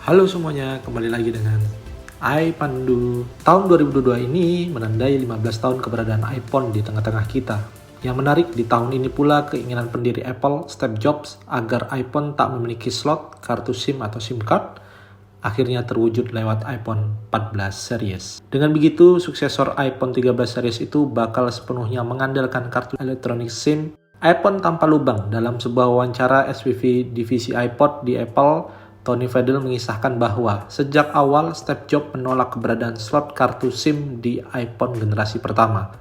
Halo semuanya, kembali lagi dengan iPandu. Tahun 2022 ini menandai 15 tahun keberadaan iPhone di tengah-tengah kita. Yang menarik di tahun ini pula keinginan pendiri Apple, Steve Jobs, agar iPhone tak memiliki slot, kartu SIM atau SIM card, akhirnya terwujud lewat iPhone 14 series. Dengan begitu, suksesor iPhone 13 series itu bakal sepenuhnya mengandalkan kartu elektronik SIM iPhone tanpa lubang. Dalam sebuah wawancara SVP divisi iPod di Apple, Tony Fadell mengisahkan bahwa sejak awal Steve Jobs menolak keberadaan slot kartu SIM di iPhone generasi pertama.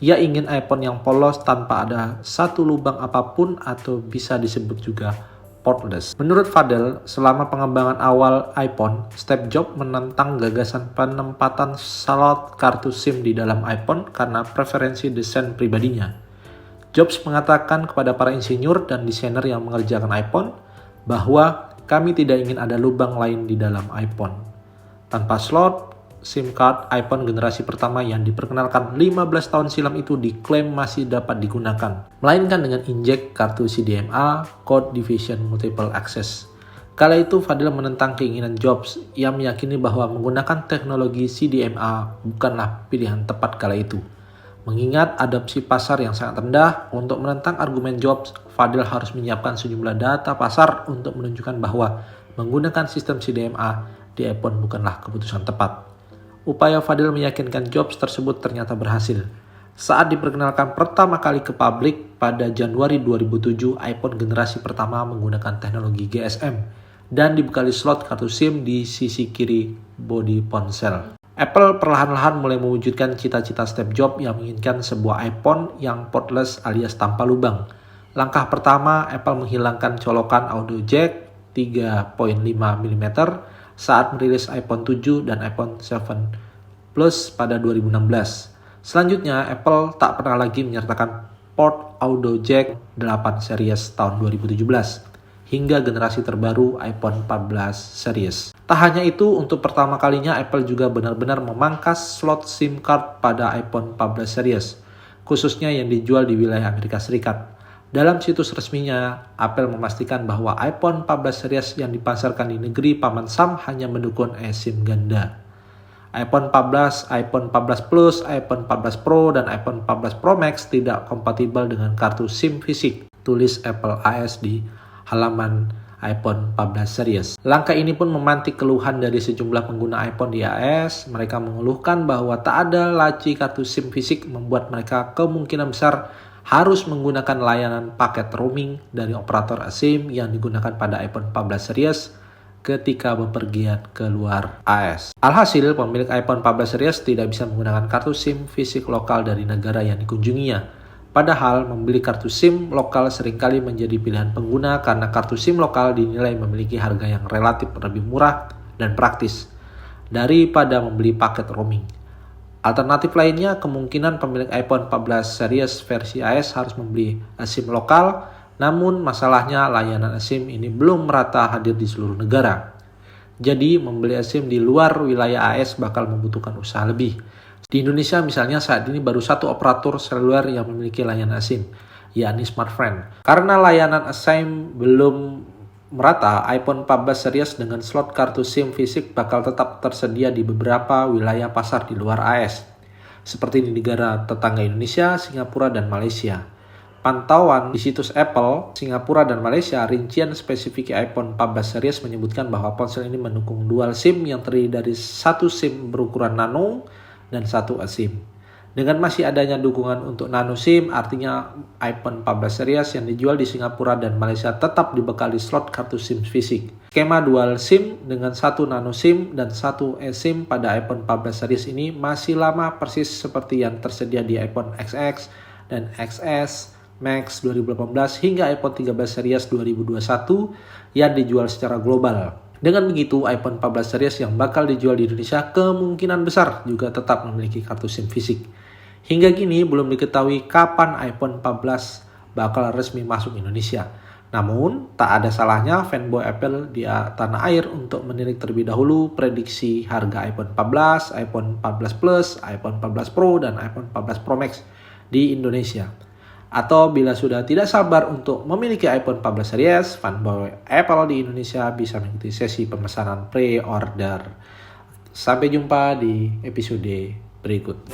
Ia ingin iPhone yang polos tanpa ada satu lubang apapun atau bisa disebut juga portless. Menurut Fadell, selama pengembangan awal iPhone, Steve Jobs menentang gagasan penempatan slot kartu SIM di dalam iPhone karena preferensi desain pribadinya. Jobs mengatakan kepada para insinyur dan desainer yang mengerjakan iPhone bahwa kami tidak ingin ada lubang lain di dalam iPhone. Tanpa slot, SIM card iPhone generasi pertama yang diperkenalkan 15 tahun silam itu diklaim masih dapat digunakan, melainkan dengan injek kartu CDMA, Code Division Multiple Access. Kala itu Fadell menentang keinginan Jobs yang meyakini bahwa menggunakan teknologi CDMA bukanlah pilihan tepat kala itu. Mengingat adopsi pasar yang sangat rendah, untuk menentang argumen Jobs, Fadell harus menyiapkan sejumlah data pasar untuk menunjukkan bahwa menggunakan sistem CDMA di iPhone bukanlah keputusan tepat. Upaya Fadell meyakinkan Jobs tersebut ternyata berhasil. Saat diperkenalkan pertama kali ke publik pada Januari 2007, iPhone generasi pertama menggunakan teknologi GSM dan dibekali slot kartu SIM di sisi kiri bodi ponsel. Apple perlahan-lahan mulai mewujudkan cita-cita Steve Jobs yang menginginkan sebuah iPhone yang portless alias tanpa lubang. Langkah pertama, Apple menghilangkan colokan audio jack 3.5 mm saat merilis iPhone 7 dan iPhone 7 Plus pada 2016. Selanjutnya, Apple tak pernah lagi menyertakan port audio jack 8 series tahun 2017. Hingga generasi terbaru iPhone 14 series. Tak hanya itu, untuk pertama kalinya Apple juga benar-benar memangkas slot SIM card pada iPhone 14 series, khususnya yang dijual di wilayah Amerika Serikat. Dalam situs resminya, Apple memastikan bahwa iPhone 14 series yang dipasarkan di negeri Paman Sam hanya mendukung eSIM ganda. iPhone 14, iPhone 14 Plus, iPhone 14 Pro, dan iPhone 14 Pro Max tidak kompatibel dengan kartu SIM fisik, tulis Apple AS di halaman iPhone 14 series. Langkah ini pun memantik keluhan dari sejumlah pengguna iPhone di AS. Mereka mengeluhkan bahwa tak ada laci kartu SIM fisik membuat mereka kemungkinan besar harus menggunakan layanan paket roaming dari operator SIM yang digunakan pada iPhone 14 series ketika bepergian ke luar AS. Alhasil, pemilik iPhone 14 series tidak bisa menggunakan kartu SIM fisik lokal dari negara yang dikunjunginya. Padahal membeli kartu SIM lokal seringkali menjadi pilihan pengguna karena kartu SIM lokal dinilai memiliki harga yang relatif lebih murah dan praktis daripada membeli paket roaming. Alternatif lainnya, kemungkinan pemilik iPhone 14 series versi AS harus membeli SIM lokal, namun masalahnya layanan SIM ini belum merata hadir di seluruh negara. Jadi membeli SIM di luar wilayah AS bakal membutuhkan usaha lebih. Di Indonesia misalnya saat ini baru satu operator seluler yang memiliki layanan SIM, yakni Smartfren. Karena layanan SIM belum merata, iPhone 14 series dengan slot kartu SIM fisik bakal tetap tersedia di beberapa wilayah pasar di luar AS, seperti di negara tetangga Indonesia, Singapura, dan Malaysia. Pantauan di situs Apple, Singapura, dan Malaysia, rincian spesifik iPhone 14 series menyebutkan bahwa ponsel ini mendukung dual SIM yang terdiri dari satu SIM berukuran nano dan satu eSIM. Dengan masih adanya dukungan untuk nano SIM, artinya iPhone 14 series yang dijual di Singapura dan Malaysia tetap dibekali slot kartu SIM fisik. Skema dual SIM dengan satu nano SIM dan satu eSIM pada iPhone 14 series ini masih lama persis seperti yang tersedia di iPhone XX dan XS Max 2018 hingga iPhone 13 series 2021 yang dijual secara global. Dengan begitu, iPhone 14 series yang bakal dijual di Indonesia kemungkinan besar juga tetap memiliki kartu SIM fisik. Hingga kini belum diketahui kapan iPhone 14 bakal resmi masuk Indonesia. Namun, tak ada salahnya fanboy Apple di tanah air untuk menilik terlebih dahulu prediksi harga iPhone 14, iPhone 14 Plus, iPhone 14 Pro, dan iPhone 14 Pro Max di Indonesia. Atau bila sudah tidak sabar untuk memiliki iPhone 14 series, fanboy Apple di Indonesia bisa mengikuti sesi pemesanan pre-order. Sampai jumpa di episode berikut.